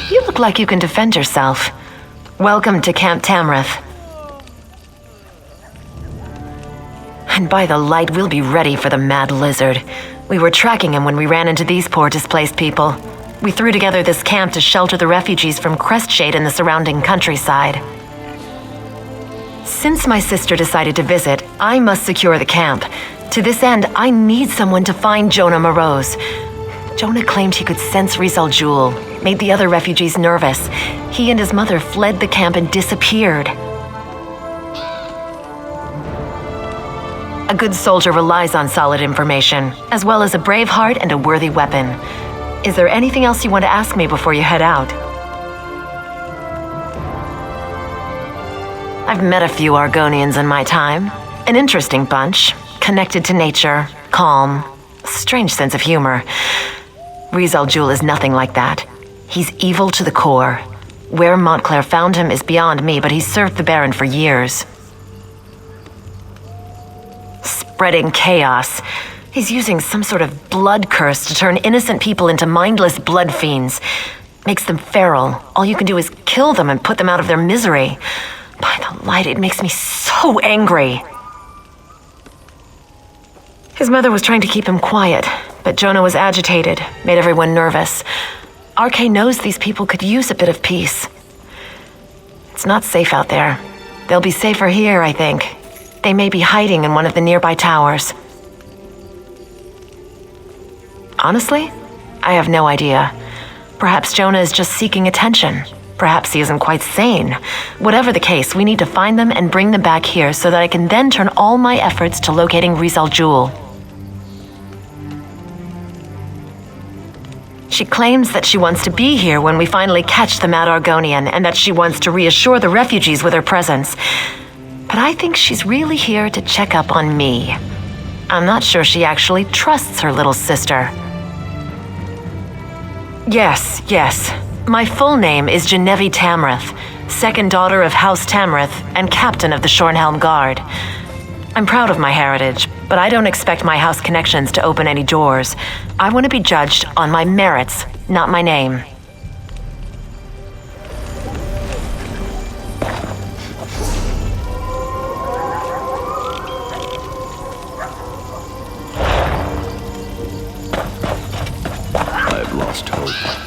You look like you can defend yourself. Welcome to Camp Tamrith. And by the light, we'll be ready for the mad lizard. We were tracking him when we ran into these poor displaced people. We threw together this camp to shelter the refugees from Crestshade and the surrounding countryside. Since my sister decided to visit, I must secure the camp. To this end, I need someone to find Jonah Morose. Jonah claimed he could sense Rizal Jewel, made the other refugees nervous. He and his mother fled the camp and disappeared. A good soldier relies on solid information, as well as a brave heart and a worthy weapon. Is there anything else you want to ask me before you head out? I've met a few Argonians in my time. An interesting bunch, connected to nature, calm, strange sense of humor. Rizal Jewel is nothing like that. He's evil to the core. Where Montclair found him is beyond me, but he's served the Baron for years. Spreading chaos. He's using some sort of blood curse to turn innocent people into mindless blood fiends. Makes them feral. All you can do is kill them and put them out of their misery. By the light, it makes me so angry. His mother was trying to keep him quiet, but Jonah was agitated, made everyone nervous. RK knows these people could use a bit of peace. It's not safe out there. They'll be safer here, I think. They may be hiding in one of the nearby towers. Honestly, I have no idea. Perhaps Jonah is just seeking attention. Perhaps he isn't quite sane. Whatever the case, we need to find them and bring them back here so that I can then turn all my efforts to locating Rizal Jewel. She claims that she wants to be here when we finally catch the mad Argonian, and that she wants to reassure the refugees with her presence. But I think she's really here to check up on me. I'm not sure she actually trusts her little sister. Yes. My full name is Genevieve Tamrith, second daughter of House Tamrith and captain of the Shornhelm Guard. I'm proud of my heritage, but I don't expect my house connections to open any doors. I want to be judged on my merits, not my name. I've lost hope.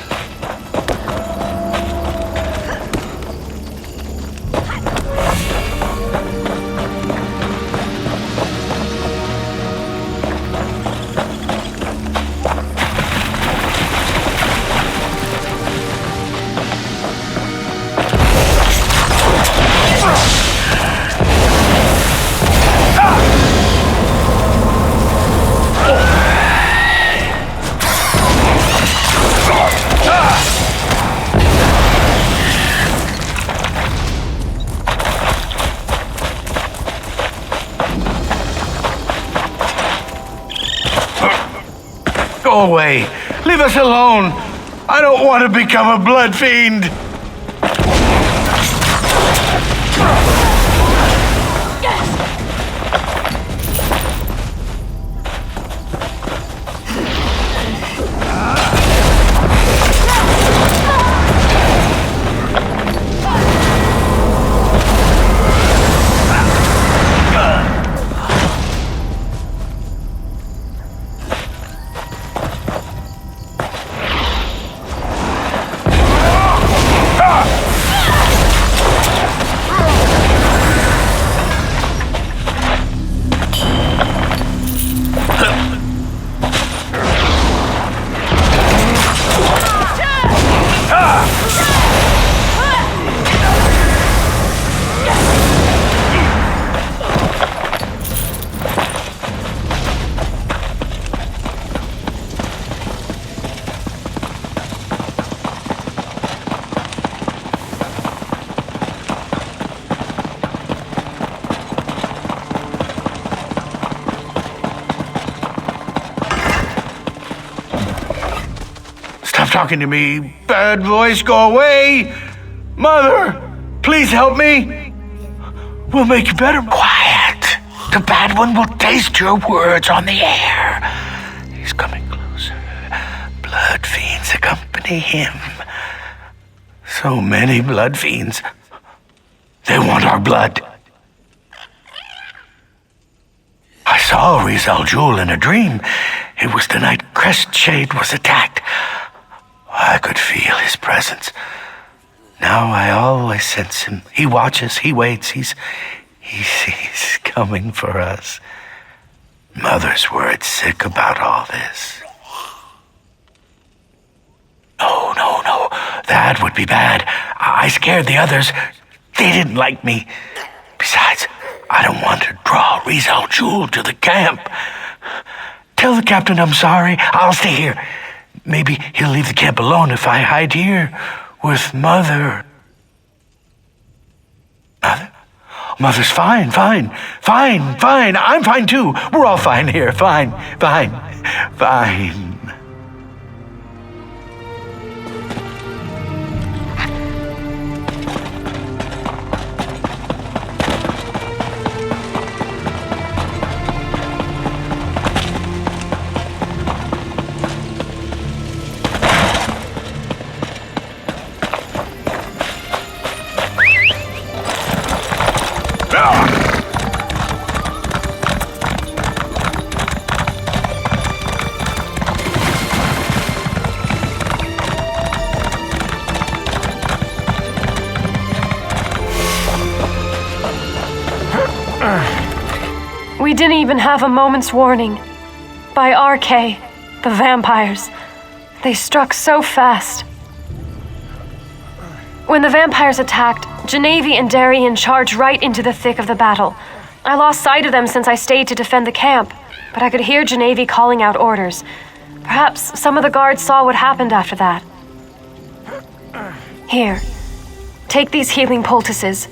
Go away. Leave us alone. I don't want to become a blood fiend. Stop talking to me. Bad voice, go away. Mother, please help me. We'll make you better. Quiet. The bad one will taste your words on the air. He's coming closer. Blood fiends accompany him. So many blood fiends. They want our blood. I saw Riz Al Jul in a dream. It was the night Crestshade was attacked. I could feel his presence. Now I always sense him. He watches, he waits, he's coming for us. Mother's worried sick about all this. No, that would be bad. I scared the others. They didn't like me. Besides, I don't want to draw Riz Al Jul to the camp. Tell the captain I'm sorry. I'll stay here. Maybe he'll leave the camp alone if I hide here with Mother. Mother? Mother's fine. I'm fine too. We're all fine here. Fine. We didn't even have a moment's warning. By RK, the vampires, they struck so fast. When the vampires attacked, Genevieve and Darian charged right into the thick of the battle. I lost sight of them since I stayed to defend the camp, but I could hear Genevieve calling out orders. Perhaps some of the guards saw what happened after that. Here, take these healing poultices.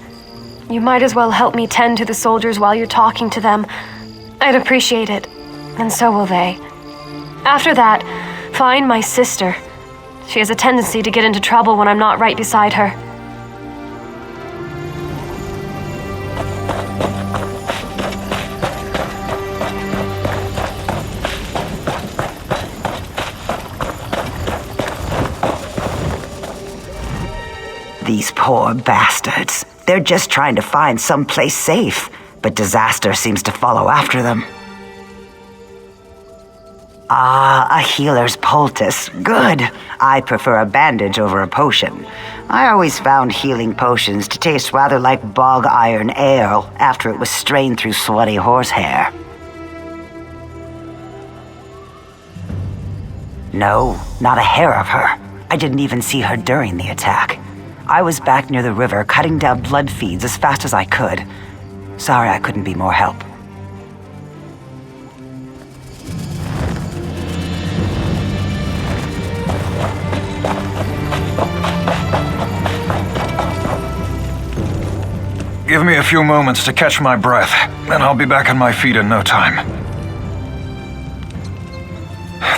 You might as well help me tend to the soldiers while you're talking to them. I'd appreciate it, and so will they. After that, find my sister. She has a tendency to get into trouble when I'm not right beside her. These poor bastards. They're just trying to find someplace safe, but disaster seems to follow after them. Ah, a healer's poultice. Good. I prefer a bandage over a potion. I always found healing potions to taste rather like bog iron ale after it was strained through sweaty horsehair. No, not a hair of her. I didn't even see her during the attack. I was back near the river cutting down blood feeds as fast as I could. Sorry I couldn't be more help. Give me a few moments to catch my breath, and I'll be back on my feet in no time.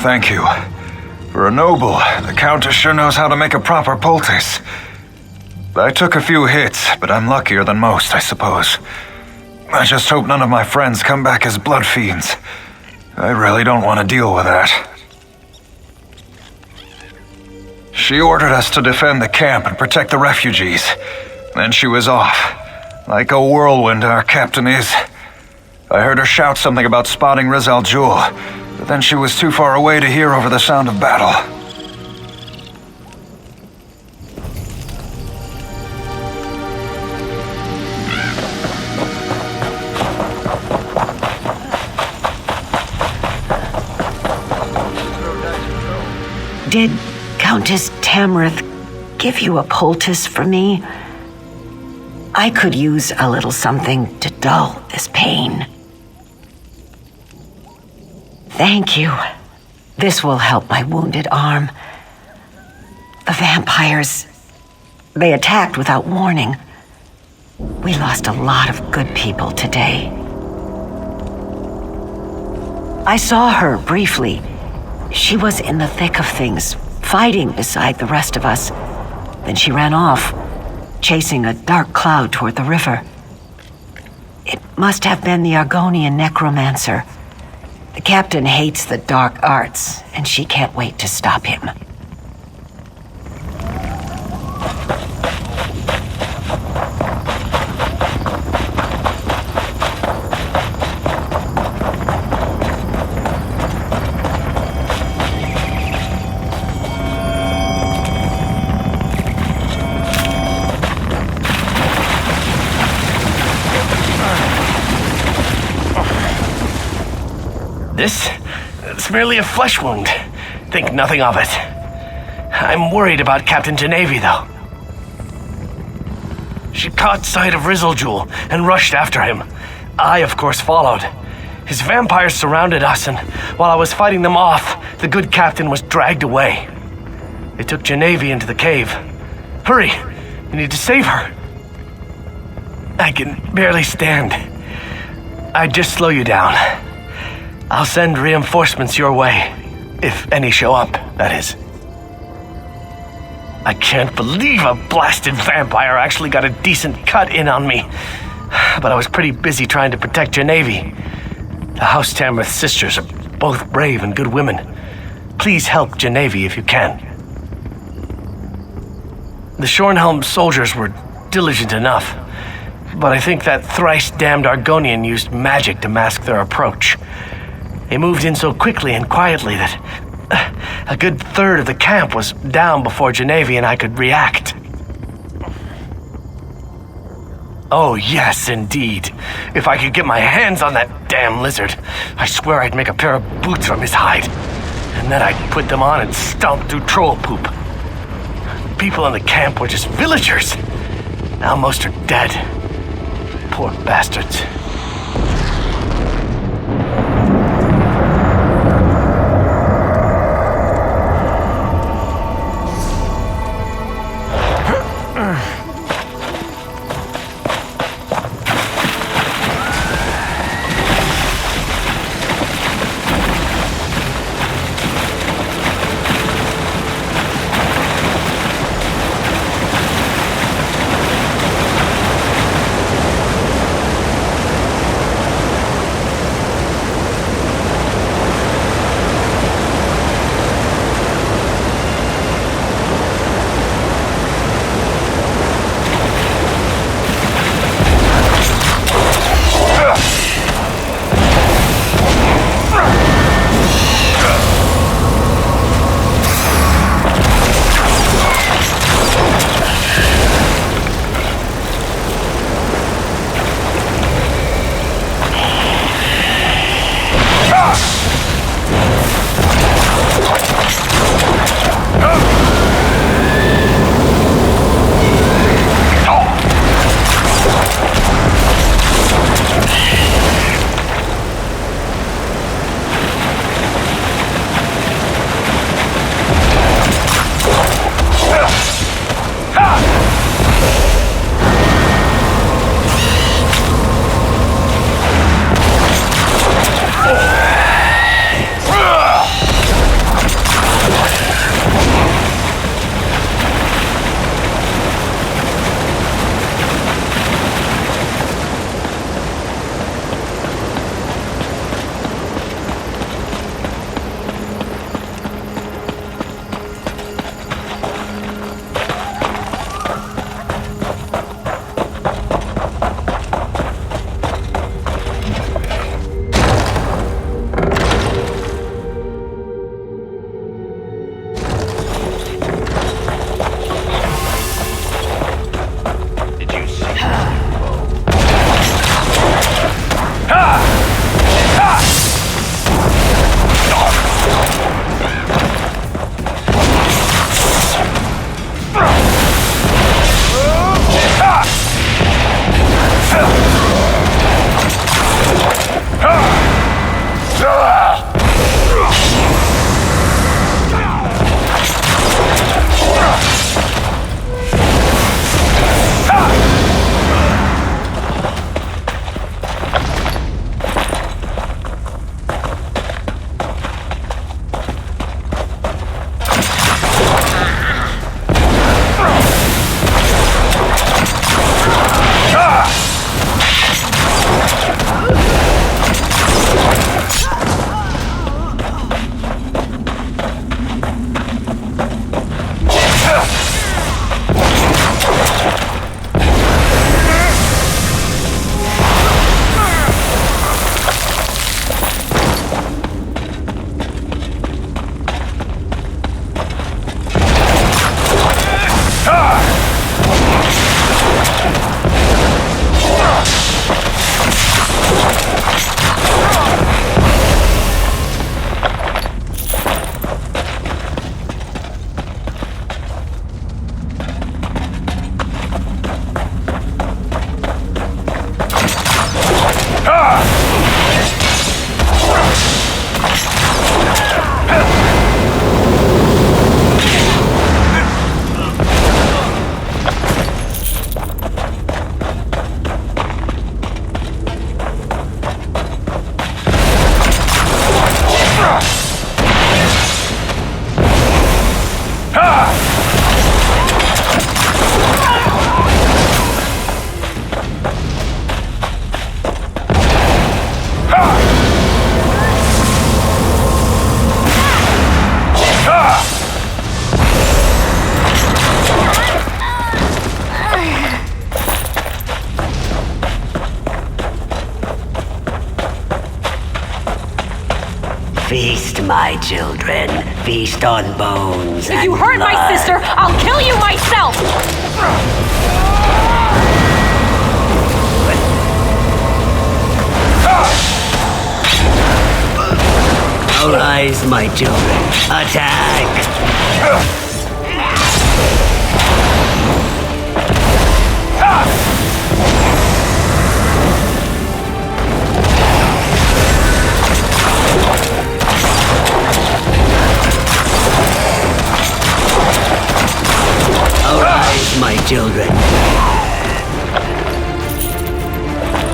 Thank you. For a noble, the Countess sure knows how to make a proper poultice. I took a few hits, but I'm luckier than most, I suppose. I just hope none of my friends come back as blood fiends. I really don't want to deal with that. She ordered us to defend the camp and protect the refugees. Then she was off. Like a whirlwind, our captain is. I heard her shout something about spotting Riz Al Jul, but then she was too far away to hear over the sound of battle. Did Countess Tamrith give you a poultice for me? I could use a little something to dull this pain. Thank you. This will help my wounded arm. The vampires, they attacked without warning. We lost a lot of good people today. I saw her briefly. She was in the thick of things, fighting beside the rest of us. Then she ran off, chasing a dark cloud toward the river. It must have been the Argonian necromancer. The captain hates the dark arts, and she can't wait to stop him. It's merely a flesh wound. Think nothing of it. I'm worried about Captain Genevieve, though. She caught sight of Rizzlejewel and rushed after him. I, of course, followed. His vampires surrounded us, and while I was fighting them off, the good captain was dragged away. They took Genevieve into the cave. Hurry! We need to save her. I can barely stand. I'd just slow you down. I'll send reinforcements your way. If any show up, that is. I can't believe a blasted vampire actually got a decent cut in on me. But I was pretty busy trying to protect Genevieve. The House Tamrith sisters are both brave and good women. Please help Genevieve if you can. The Shornhelm soldiers were diligent enough, but I think that thrice-damned Argonian used magic to mask their approach. They moved in so quickly and quietly that a good third of the camp was down before Genevieve and I could react. Oh, yes, indeed. If I could get my hands on that damn lizard, I swear I'd make a pair of boots from his hide. And then I'd put them on and stomp through troll poop. People in the camp were just villagers. Now most are dead. Poor bastards. Feast, my children. Feast on bones If you hurt my sister, I'll kill you myself! Arise, my children. Attack! Arise, my children.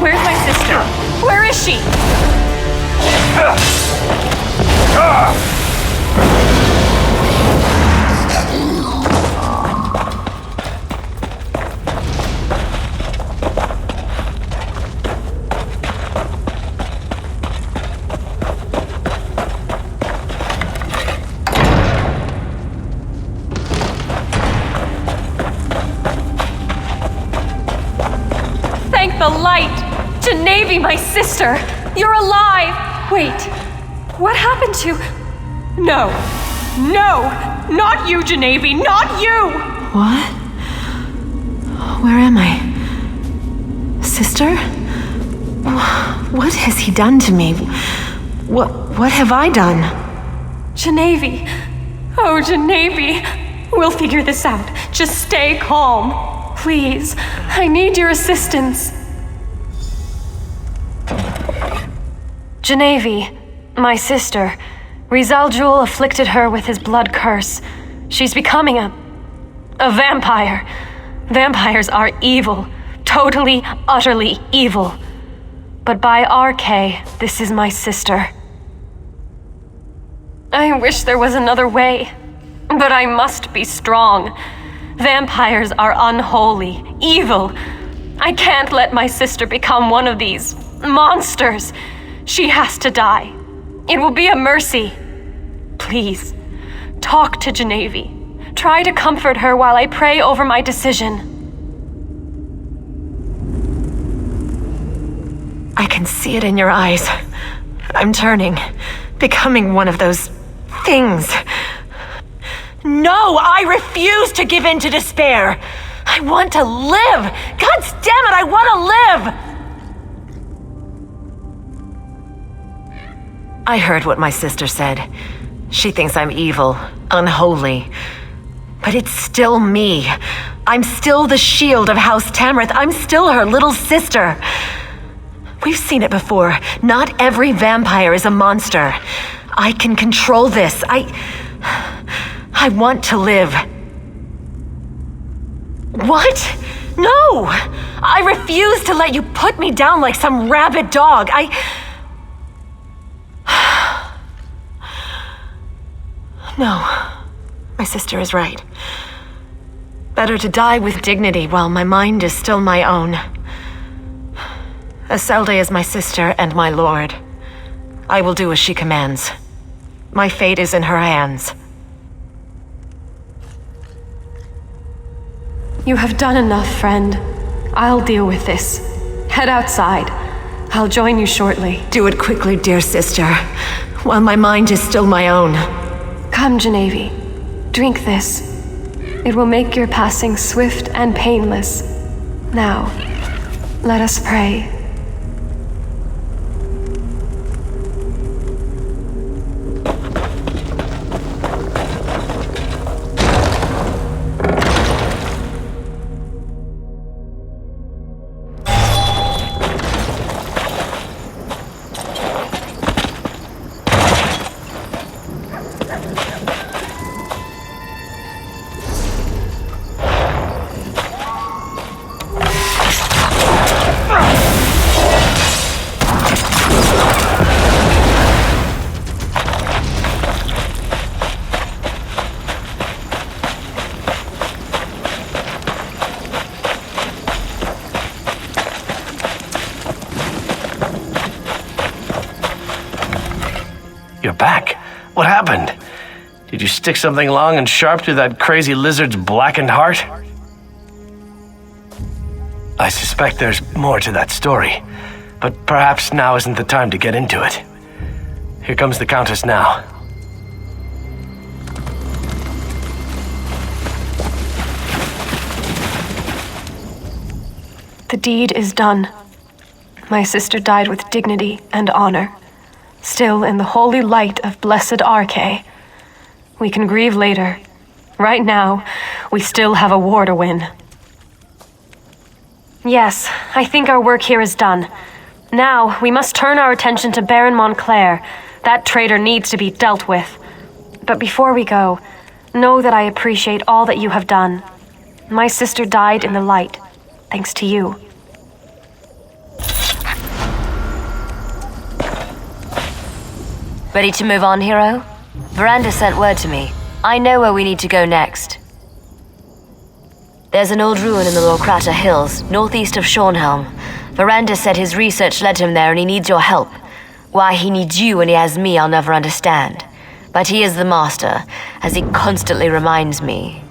Where's my sister? Where is she? Thank the light! Genevieve, my sister! You're alive! Wait, what happened to... No! No! Not you, Genevieve! Not you! What? Where am I? Sister? What has he done to me? What have I done? Genevieve! Oh, Genevieve! We'll figure this out. Just stay calm. Please, I need your assistance. Genevieve, my sister. Rizal afflicted her with his blood curse. She's becoming a vampire. Vampires are evil. Totally, utterly evil. But by RK, this is my sister. I wish there was another way, but I must be strong. Vampires are unholy, evil. I can't let my sister become one of these monsters. She has to die. It will be a mercy. Please, talk to Genevieve. Try to comfort her while I pray over my decision. I can see it in your eyes. I'm turning, becoming one of those things. No, I refuse to give in to despair. I want to live. God damn it, I want to live. I heard what my sister said. She thinks I'm evil, unholy. But it's still me. I'm still the shield of House Tamrith. I'm still her little sister. We've seen it before. Not every vampire is a monster. I can control this. I want to live. What? No! I refuse to let you put me down like some rabid dog. No. My sister is right. Better to die with dignity while my mind is still my own. Eselde is my sister and my lord. I will do as she commands. My fate is in her hands. You have done enough, friend. I'll deal with this. Head outside. I'll join you shortly. Do it quickly, dear sister, while my mind is still my own. Come, Genevieve. Drink this. It will make your passing swift and painless. Now, let us pray. You're back. What happened? Did you stick something long and sharp through that crazy lizard's blackened heart? I suspect there's more to that story, but perhaps now isn't the time to get into it. Here comes the Countess now. The deed is done. My sister died with dignity and honor, still in the holy light of blessed Arche. We can grieve later. Right now, we still have a war to win. Yes, I think our work here is done. Now, we must turn our attention to Baron Montclair. That traitor needs to be dealt with. But before we go, know that I appreciate all that you have done. My sister died in the light, thanks to you. Ready to move on, hero? Veranda sent word to me. I know where we need to go next. There's an old ruin in the Lorkrata Hills, northeast of Shornhelm. Veranda said his research led him there and he needs your help. Why he needs you when he has me, I'll never understand. But he is the master, as he constantly reminds me.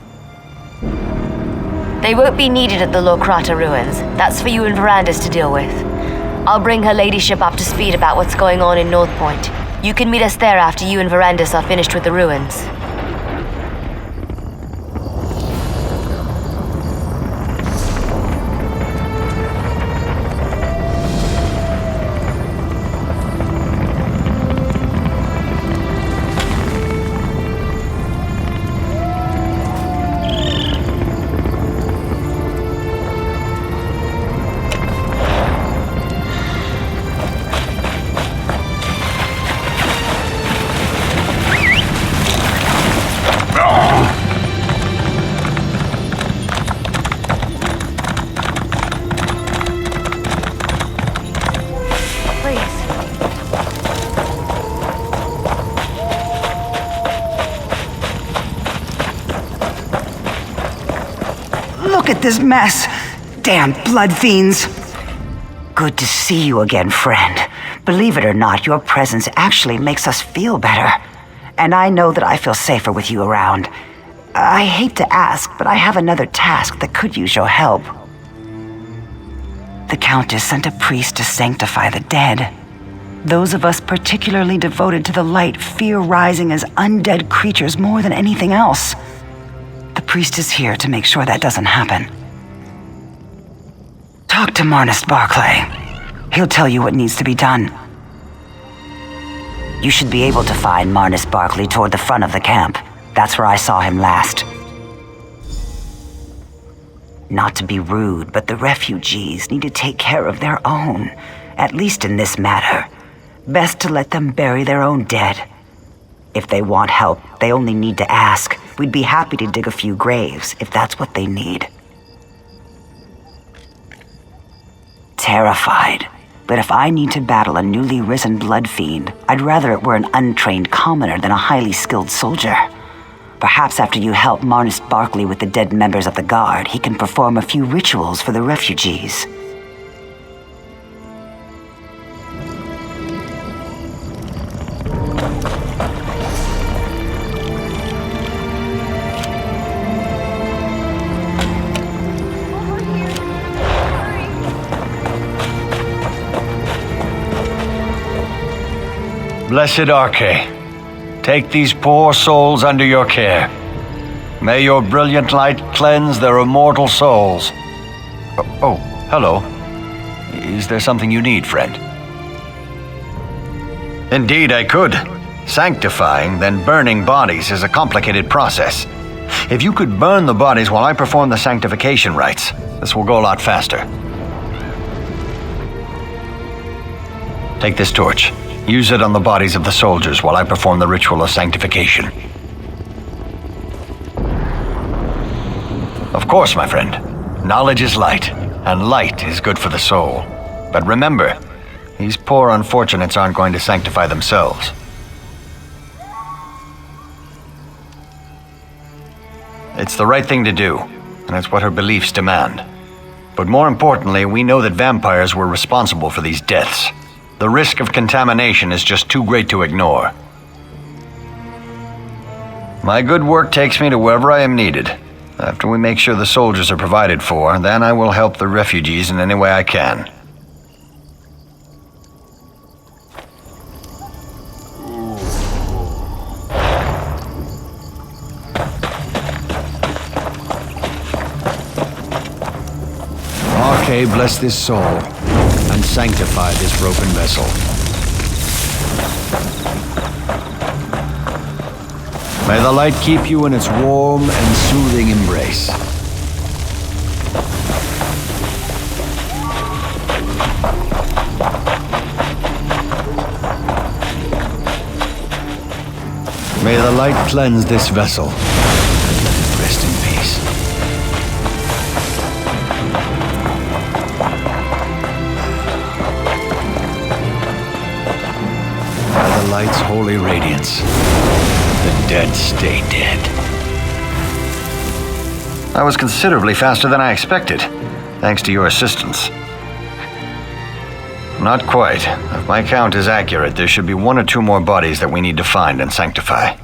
They won't be needed at the Lorkrata ruins. That's for you and Verandas to deal with. I'll bring her ladyship up to speed about what's going on in North Point. You can meet us there after you and Verandas are finished with the ruins. Look at this mess. Damn blood fiends. Good to see you again, friend. Believe it or not, your presence actually makes us feel better. And I know that I feel safer with you around. I hate to ask, but I have another task that could use your help. The Countess sent a priest to sanctify the dead. Those of us particularly devoted to the light fear rising as undead creatures more than anything else. The priest is here to make sure that doesn't happen. Talk to Marnus Barclay. He'll tell you what needs to be done. You should be able to find Marnus Barclay toward the front of the camp. That's where I saw him last. Not to be rude, but the refugees need to take care of their own, at least in this matter. Best to let them bury their own dead. If they want help, they only need to ask. We'd be happy to dig a few graves, if that's what they need. Terrified. But if I need to battle a newly risen blood fiend, I'd rather it were an untrained commoner than a highly skilled soldier. Perhaps after you help Marnus Barclay with the dead members of the Guard, he can perform a few rituals for the refugees. Blessed Arche, take these poor souls under your care. May your brilliant light cleanse their immortal souls. Oh, hello. Is there something you need, friend? Indeed, I could. Sanctifying, then burning bodies is a complicated process. If you could burn the bodies while I perform the sanctification rites, this will go a lot faster. Take this torch. Use it on the bodies of the soldiers while I perform the ritual of sanctification. Of course, my friend. Knowledge is light, and light is good for the soul. But remember, these poor unfortunates aren't going to sanctify themselves. It's the right thing to do, and it's what her beliefs demand. But more importantly, we know that vampires were responsible for these deaths. The risk of contamination is just too great to ignore. My good work takes me to wherever I am needed. After we make sure the soldiers are provided for, then I will help the refugees in any way I can. Arche, bless this soul, and sanctify this broken vessel. May the light keep you in its warm and soothing embrace. May the light cleanse this vessel. Rest in peace. By the light's holy radiance, the dead stay dead. I was considerably faster than I expected, thanks to your assistance. Not quite. If my count is accurate, there should be 1 or 2 more bodies that we need to find and sanctify.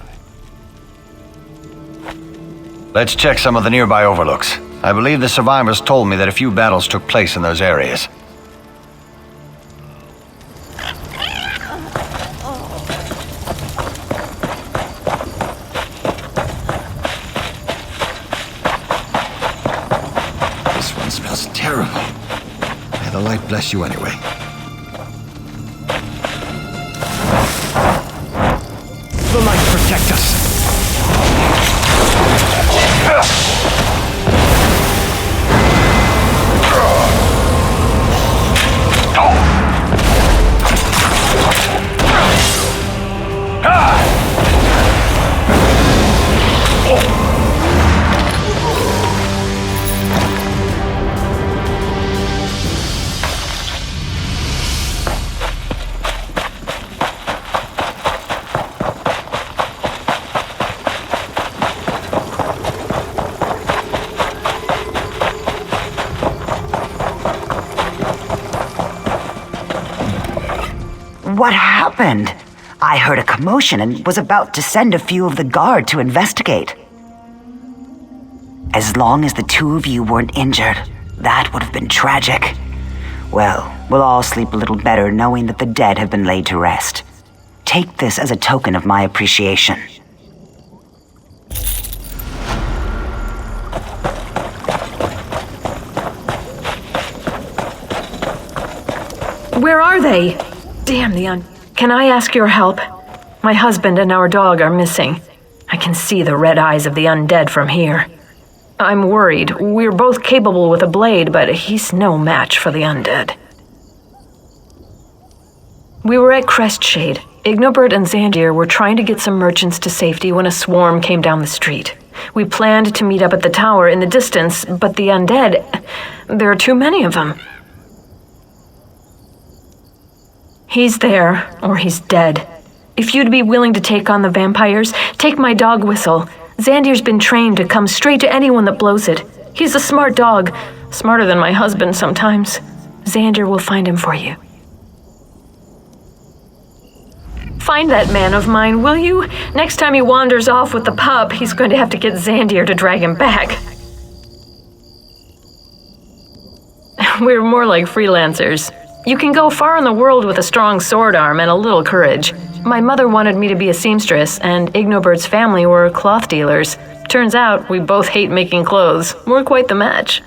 Let's check some of the nearby overlooks. I believe the survivors told me that a few battles took place in those areas. This one smells terrible. May the light bless you anyway. The light protect us. What happened? I heard a commotion and was about to send a few of the guard to investigate. As long as the 2 of you weren't injured, that would have been tragic. Well, we'll all sleep a little better knowing that the dead have been laid to rest. Take this as a token of my appreciation. Where are they? Damn the Can I ask your help? My husband and our dog are missing. I can see the red eyes of the undead from here. I'm worried. We're both capable with a blade, but he's no match for the undead. We were at Crestshade. Ignobert and Xandir were trying to get some merchants to safety when a swarm came down the street. We planned to meet up at the tower in the distance, but the undead... there are too many of them. He's there, or he's dead. If you'd be willing to take on the vampires, take my dog Whistle. Xandir's been trained to come straight to anyone that blows it. He's a smart dog, smarter than my husband sometimes. Xandir will find him for you. Find that man of mine, will you? Next time he wanders off with the pup, he's going to have to get Xandir to drag him back. We're more like freelancers. You can go far in the world with a strong sword arm and a little courage. My mother wanted me to be a seamstress, and Ignobert's family were cloth dealers. Turns out we both hate making clothes. We're quite the match.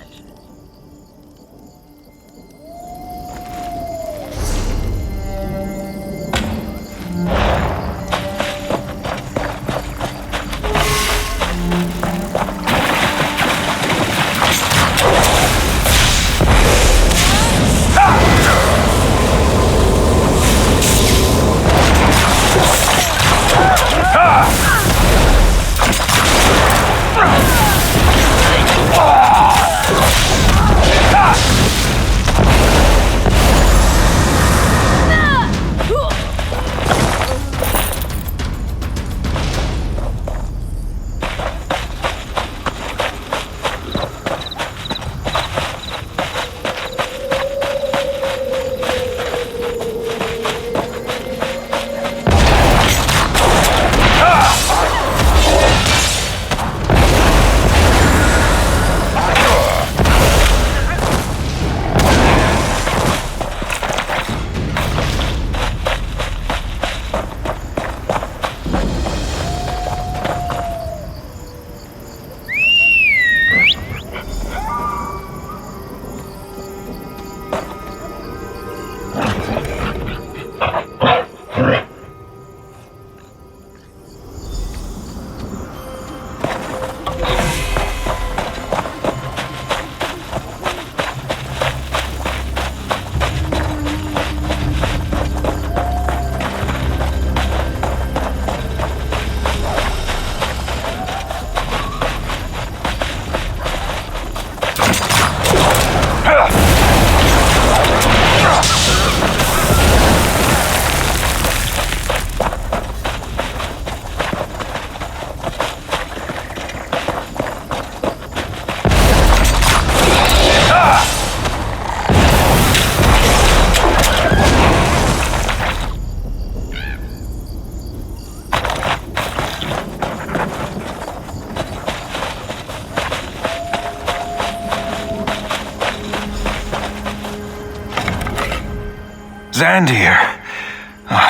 Zandir.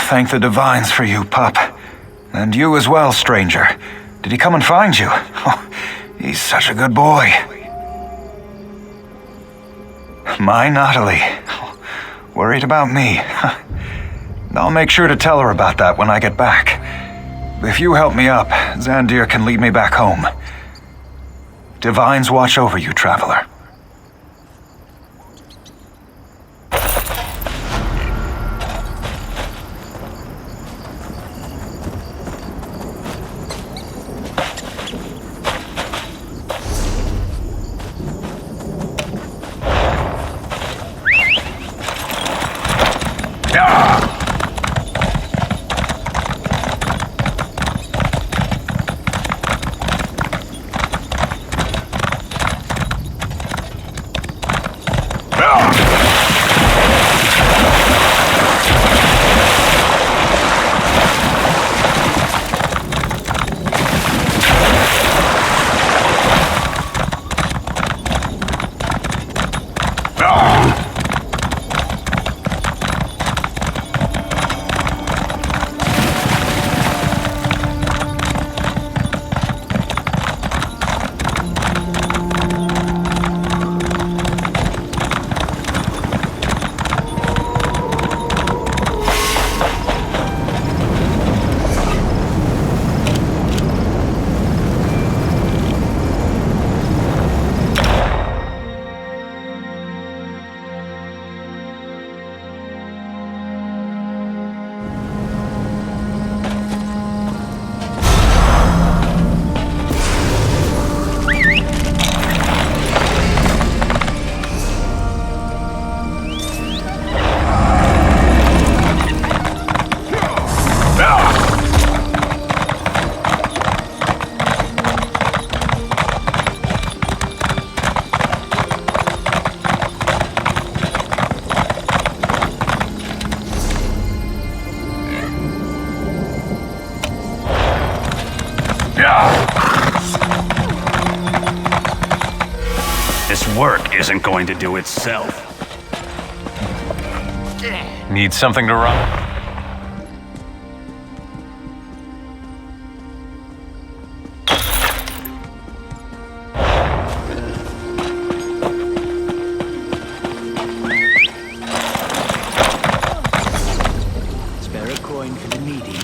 Thank the divines for you, pup. And you as well, stranger. Did he come and find you? He's such a good boy. My Natalie. Worried about me. I'll make sure to tell her about that when I get back. If you help me up, Zandir can lead me back home. Divines watch over you, traveler. This work isn't going to do itself. Need something to run? Spare a coin for the needy.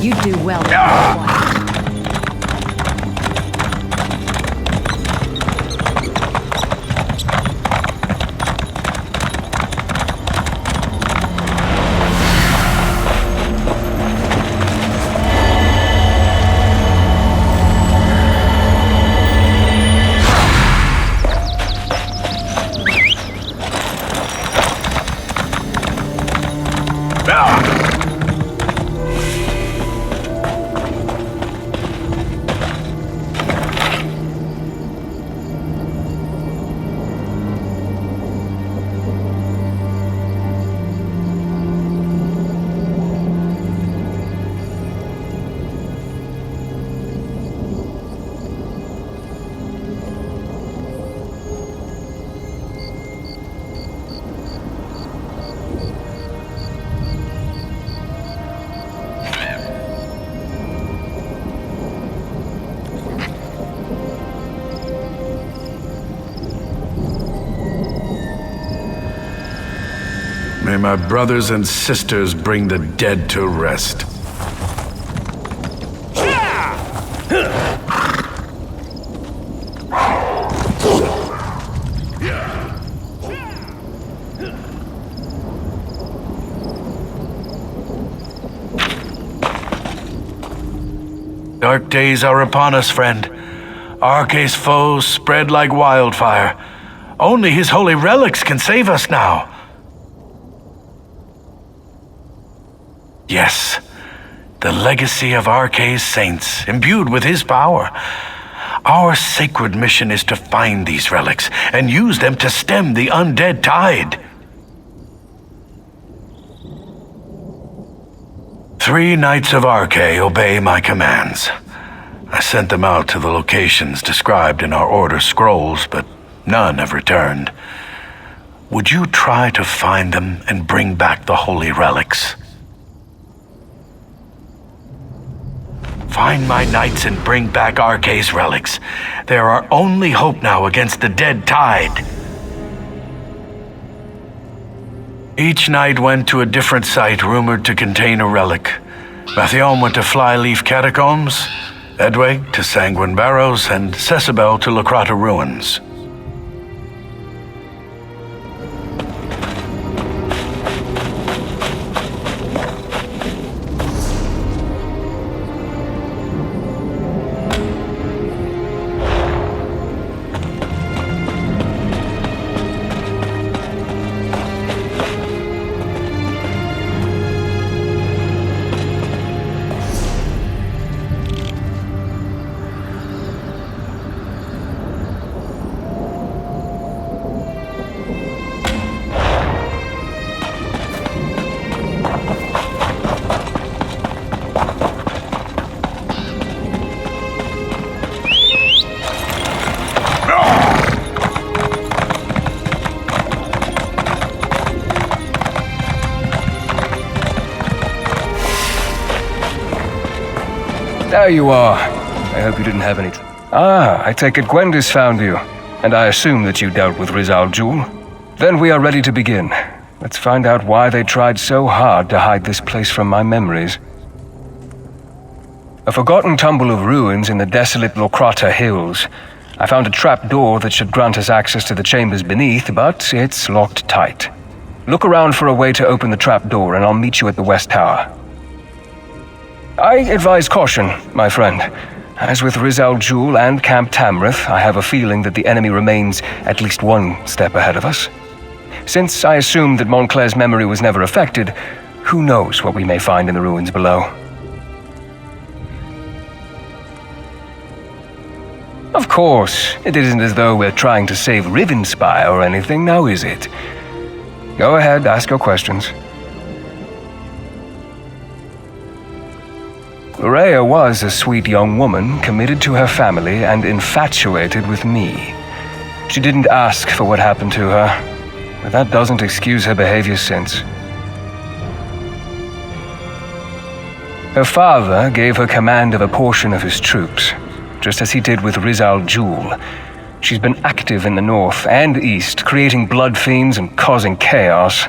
You do well. May my brothers and sisters bring the dead to rest. Dark days are upon us, friend. Arce's foes spread like wildfire. Only his holy relics can save us now. Yes, the legacy of Arce's saints, imbued with his power. Our sacred mission is to find these relics and use them to stem the undead tide. 3 Knights of Arce obey my commands. I sent them out to the locations described in our order scrolls, but none have returned. Would you try to find them and bring back the holy relics? Find my knights and bring back Arce's relics. They're our only hope now against the dead tide. Each knight went to a different site rumored to contain a relic. Mathion went to Flyleaf Catacombs, Edweg to Sanguine Barrows, and Cecibel to Lacrata Ruins. There you are. I hope you didn't have any I take it Gwendis found you, and I assume that you dealt with Rizal Jul. Then we are ready to begin. Let's find out why they tried so hard to hide this place from my memories. A forgotten tumble of ruins in the desolate Locrata Hills. I found a trap door that should grant us access to the chambers beneath, but it's locked tight. Look around for a way to open the trap door, and I'll meet you at the West Tower. I advise caution, my friend. As with Rizal Jul and Camp Tamrith, I have a feeling that the enemy remains at least one step ahead of us. Since I assume that Montclair's memory was never affected, who knows what we may find in the ruins below. Of course, it isn't as though we're trying to save Rivenspire or anything, now is it? Go ahead, ask your questions. Rhea was a sweet young woman, committed to her family and infatuated with me. She didn't ask for what happened to her, but that doesn't excuse her behavior since. Her father gave her command of a portion of his troops, just as he did with Rizal Jul. She's been active in the north and east, creating blood fiends and causing chaos.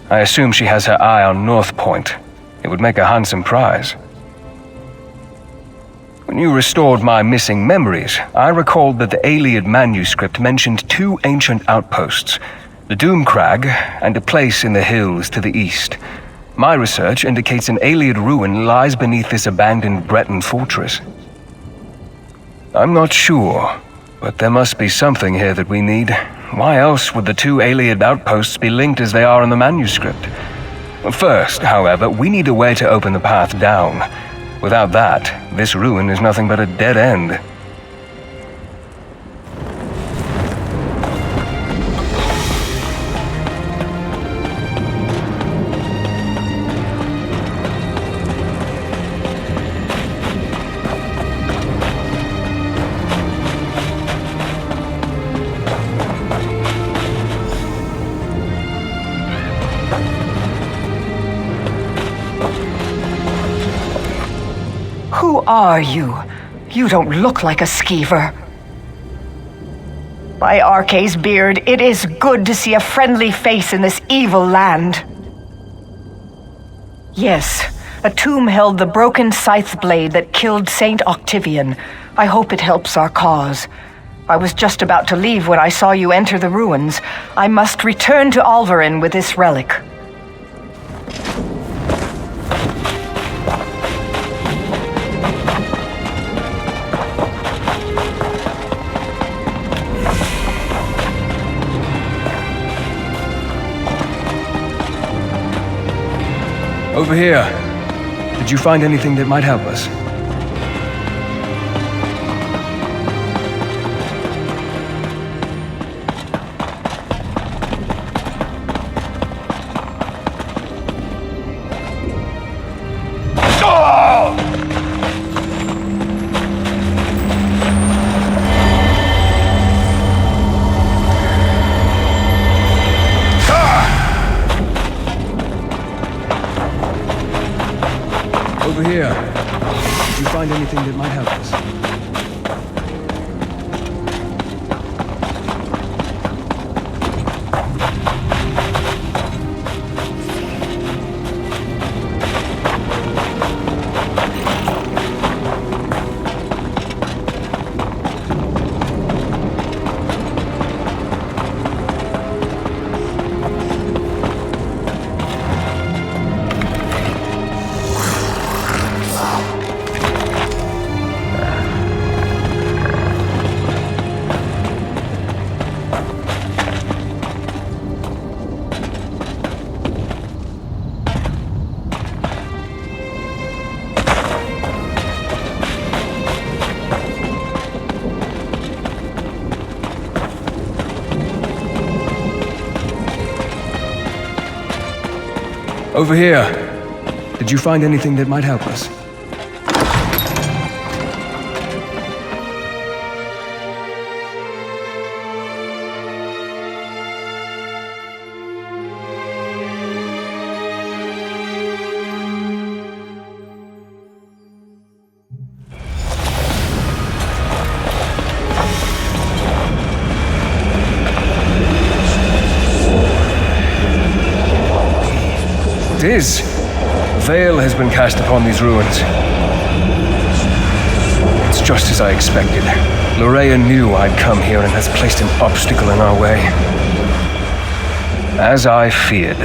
I assume she has her eye on North Point. It would make a handsome prize. When you restored my missing memories, I recalled that the Aeliad manuscript mentioned 2 ancient outposts, the Doom Crag and a place in the hills to the east. My research indicates an Aeliad ruin lies beneath this abandoned Breton fortress. I'm not sure, but there must be something here that we need. Why else would the 2 Aeliad outposts be linked as they are in the manuscript? First, however, we need a way to open the path down. Without that, this ruin is nothing but a dead end. Who are you? You don't look like a skeever. By Arce's beard, it is good to see a friendly face in this evil land. Yes, a tomb held the broken scythe blade that killed Saint Octavian. I hope it helps our cause. I was just about to leave when I saw you enter the ruins. I must return to Alvarin with this relic. Over here. Did you find anything that might help us? Over here. Did you find anything that might help us? Over here. Did you find anything that might help us? It is. A veil has been cast upon these ruins. It's just as I expected. Lorea knew I'd come here and has placed an obstacle in our way. As I feared,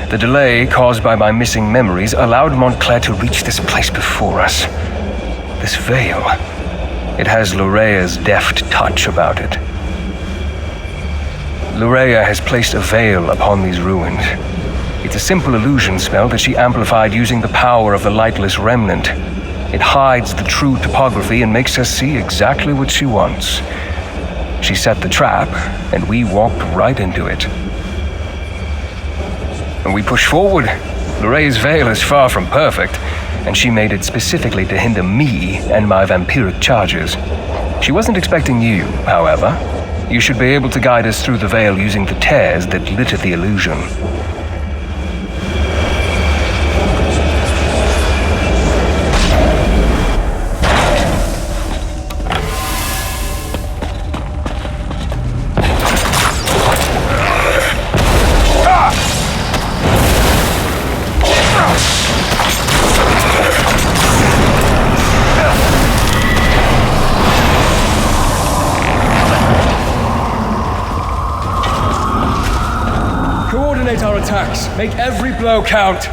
the delay caused by my missing memories allowed Montclair to reach this place before us. This veil, it has Lorea's deft touch about it. Lorea has placed a veil upon these ruins. It's a simple illusion spell that she amplified using the power of the Lightless Remnant. It hides the true topography and makes us see exactly what she wants. She set the trap, and we walked right into it. And we pushed forward. Lorea's veil is far from perfect, and she made it specifically to hinder me and my vampiric charges. She wasn't expecting you, however. You should be able to guide us through the veil using the tears that litter the illusion. Coordinate our attacks. Make every blow count. To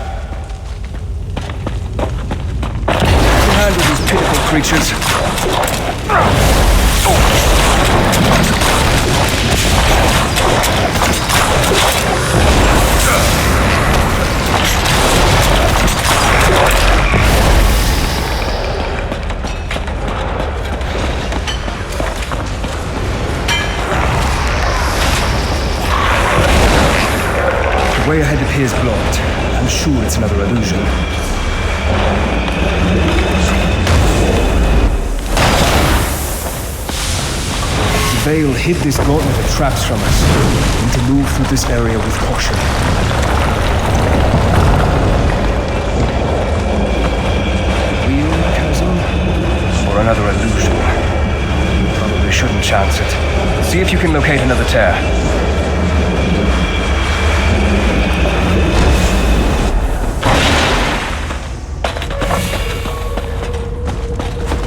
handle these pitiful creatures. The way ahead appears blocked. I'm sure it's another illusion. The veil hid this gauntlet of traps from us. We need to move through this area with caution. Real chasm? Or another illusion? Probably shouldn't chance it. See if you can locate another tear.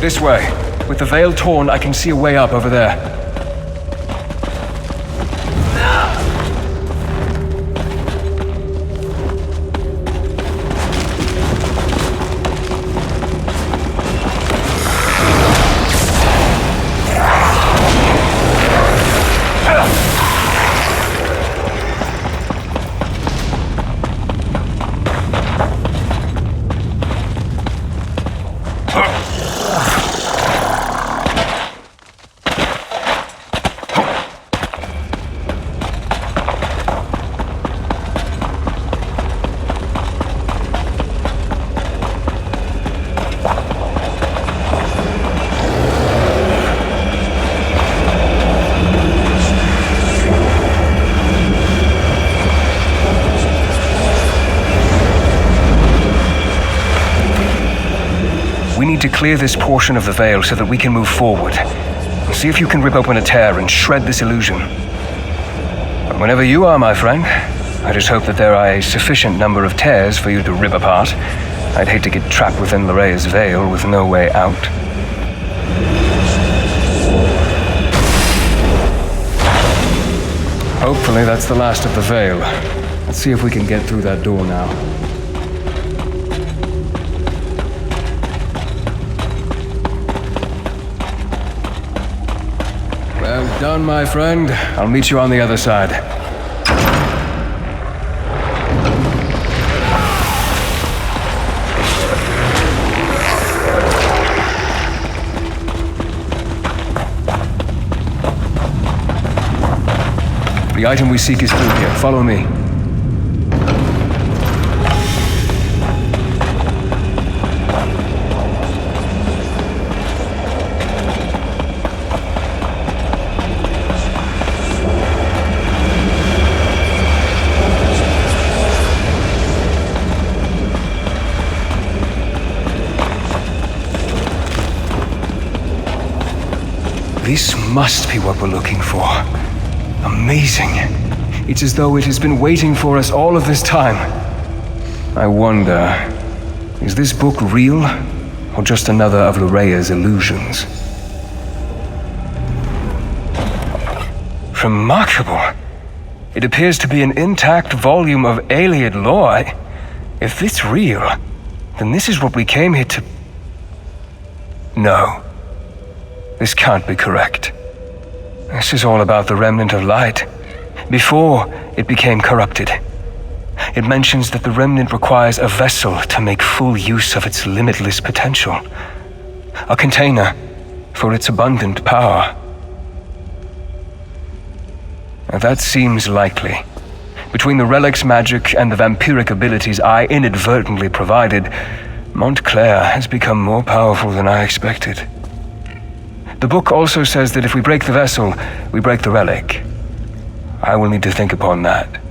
This way. With the veil torn, I can see a way up over there. To clear this portion of the veil so that we can move forward. See if you can rip open a tear and shred this illusion. And whenever you are, my friend, I just hope that there are a sufficient number of tears for you to rip apart. I'd hate to get trapped within Lorea's veil with no way out. Hopefully that's the last of the veil. Let's see if we can get through that door now. Well done, my friend. I'll meet you on the other side. The item we seek is through here. Follow me. This must be what we're looking for. Amazing. It's as though it has been waiting for us all of this time. I wonder, is this book real, or just another of Lorea's illusions? Remarkable. It appears to be an intact volume of Iliad lore. If it's real, then this is what we came here to... No. This can't be correct. This is all about the remnant of light, before it became corrupted. It mentions that the remnant requires a vessel to make full use of its limitless potential. A container for its abundant power. Now that seems likely. Between the relic's magic and the vampiric abilities I inadvertently provided, Montclair has become more powerful than I expected. The book also says that if we break the vessel, we break the relic. I will need to think upon that.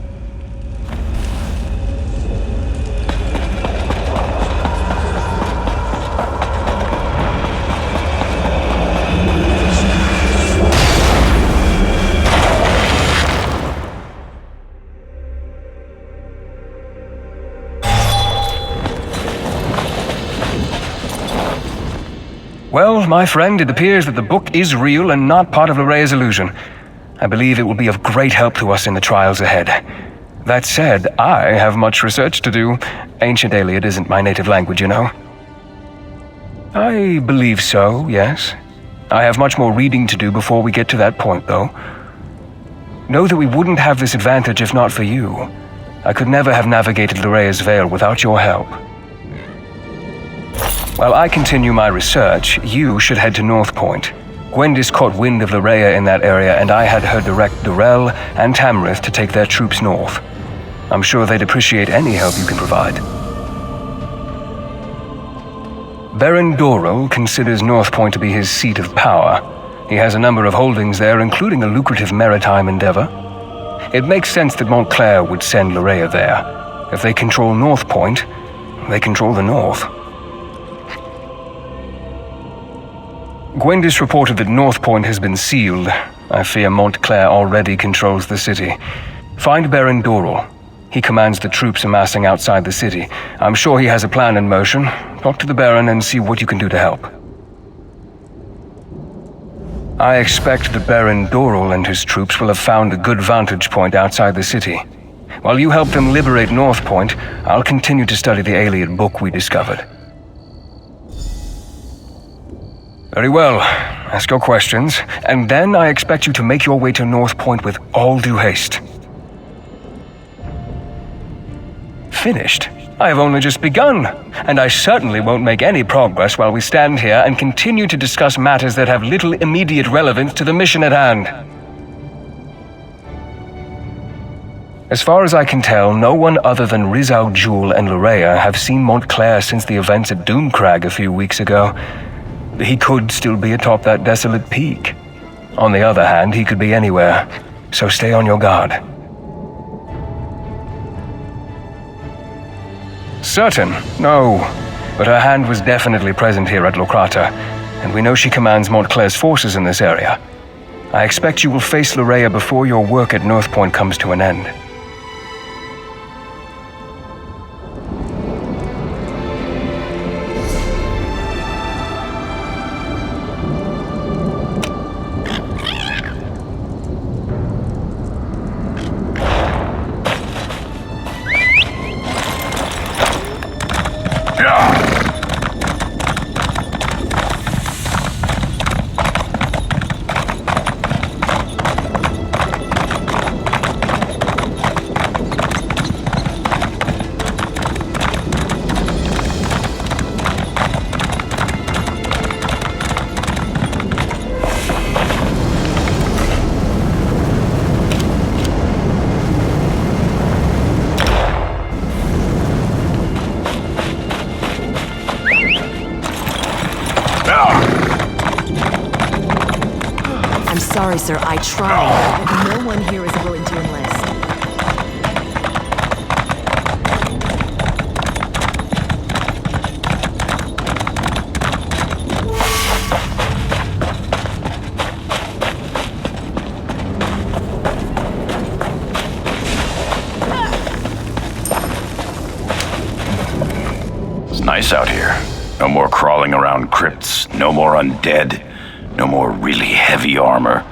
Well, my friend, it appears that the book is real and not part of Lorea's illusion. I believe it will be of great help to us in the trials ahead. That said, I have much research to do. Ancient Iliad isn't my native language, you know. I believe so, yes. I have much more reading to do before we get to that point, though. Know that we wouldn't have this advantage if not for you. I could never have navigated Lorea's Veil without your help. While I continue my research, you should head to North Point. Gwendis caught wind of Lorea in that area, and I had her direct Durrell and Tamrith to take their troops north. I'm sure they'd appreciate any help you can provide. Baron Dorrell considers North Point to be his seat of power. He has a number of holdings there, including a lucrative maritime endeavor. It makes sense that Montclair would send Lorea there. If they control North Point, they control the North. Gwendis reported that North Point has been sealed. I fear Montclair already controls the city. Find Baron Dorrell. He commands the troops amassing outside the city. I'm sure he has a plan in motion. Talk to the Baron and see what you can do to help. I expect the Baron Doral and his troops will have found a good vantage point outside the city. While you help them liberate North Point, I'll continue to study the Ayleid book we discovered. Very well. Ask your questions, and then I expect you to make your way to North Point with all due haste. Finished? I have only just begun, and I certainly won't make any progress while we stand here and continue to discuss matters that have little immediate relevance to the mission at hand. As far as I can tell, no one other than Riz Al Jul and Larea have seen Montclair since the events at Doomcrag a few weeks ago. He could still be atop that desolate peak. On the other hand, he could be anywhere, so stay on your guard. Certain? No. But her hand was definitely present here at Locrata, and we know she commands Montclair's forces in this area. I expect you will face Larea before your work at North Point comes to an end. I'm sorry, sir. I tried, but no one here is willing to enlist. It's nice out here. No more crawling around crypts, no more undead. No more really heavy armor.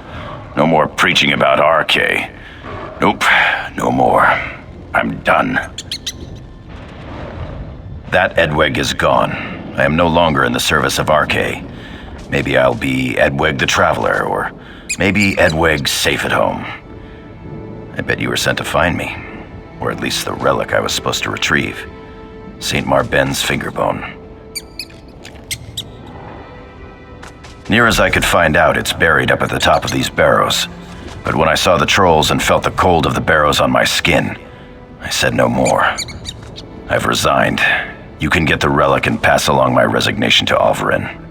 No more preaching about RK. Nope, no more. I'm done. That Edweg is gone. I am no longer in the service of RK. Maybe I'll be Edweg the Traveler, or maybe Edweg's safe at home. I bet you were sent to find me. Or at least the relic I was supposed to retrieve. St. Marben's fingerbone. Near as I could find out, it's buried up at the top of these barrows. But when I saw the trolls and felt the cold of the barrows on my skin, I said no more. I've resigned. You can get the relic and pass along my resignation to Alvarin.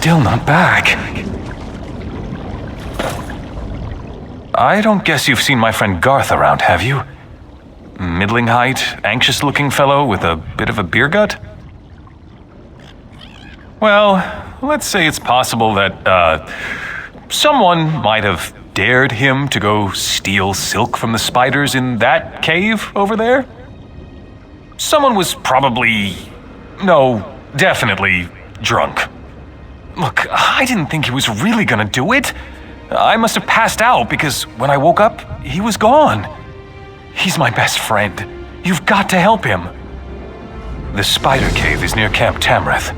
still not back. I don't guess you've seen my friend Garth around, have you? Middling height, anxious-looking fellow with a bit of a beer gut? Well, let's say it's possible that, someone might have dared him to go steal silk from the spiders in that cave over there? Someone was probably... no, definitely drunk. Look, I didn't think he was really gonna do it. I must have passed out because when I woke up, he was gone. He's my best friend. You've got to help him. The Spider Cave is near Camp Tamrith.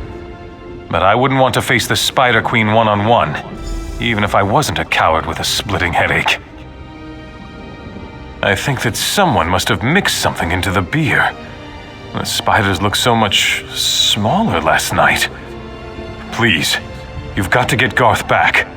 But I wouldn't want to face the Spider Queen one-on-one, even if I wasn't a coward with a splitting headache. I think that someone must have mixed something into the beer. The spiders looked so much smaller last night. Please, you've got to get Garth back.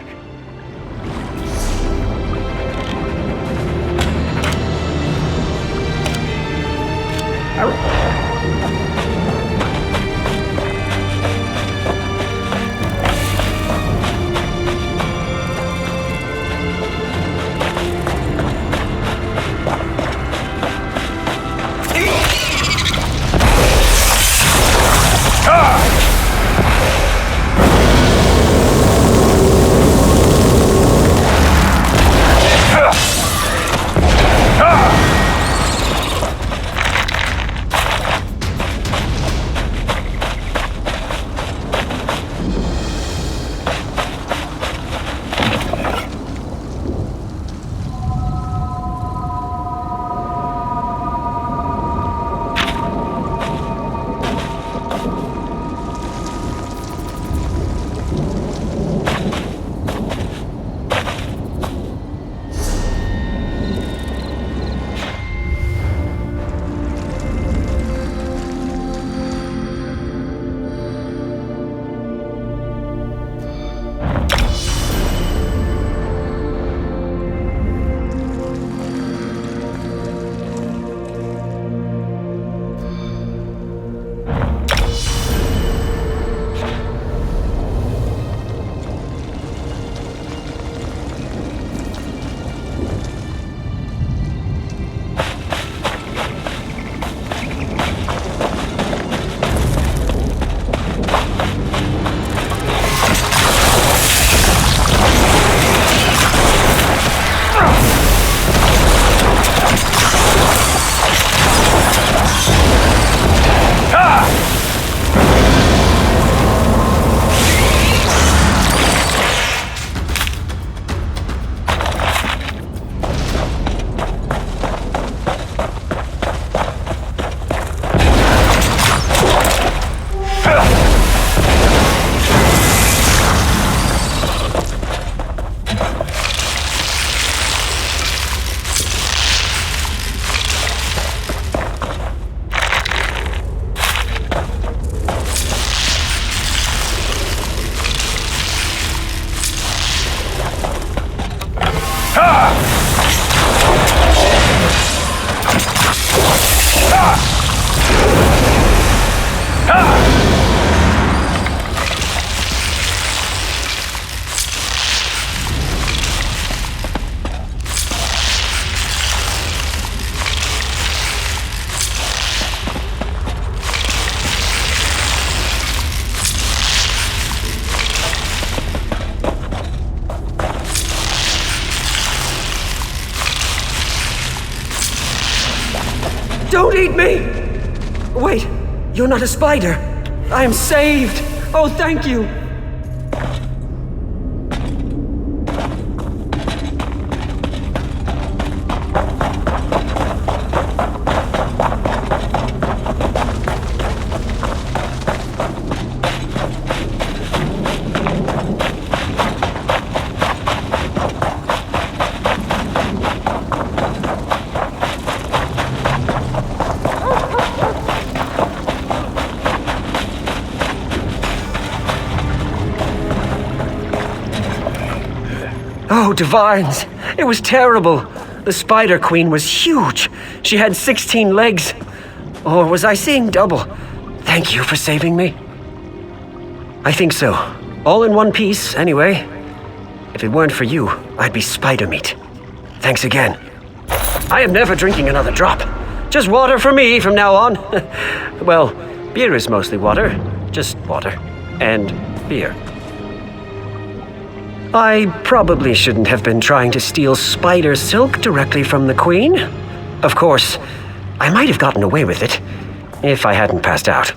Don't eat me! Wait, you're not a spider. I am saved. Oh, thank you. Oh, Divines, it was terrible. The Spider Queen was huge. She had 16 legs. Or was I seeing double? Thank you for saving me. I think so. All in one piece, anyway. If it weren't for you, I'd be spider meat. Thanks again. I am never drinking another drop. Just water for me from now on. Well, beer is mostly water. Just water. And beer. I probably shouldn't have been trying to steal spider silk directly from the Queen. Of course, I might have gotten away with it if I hadn't passed out.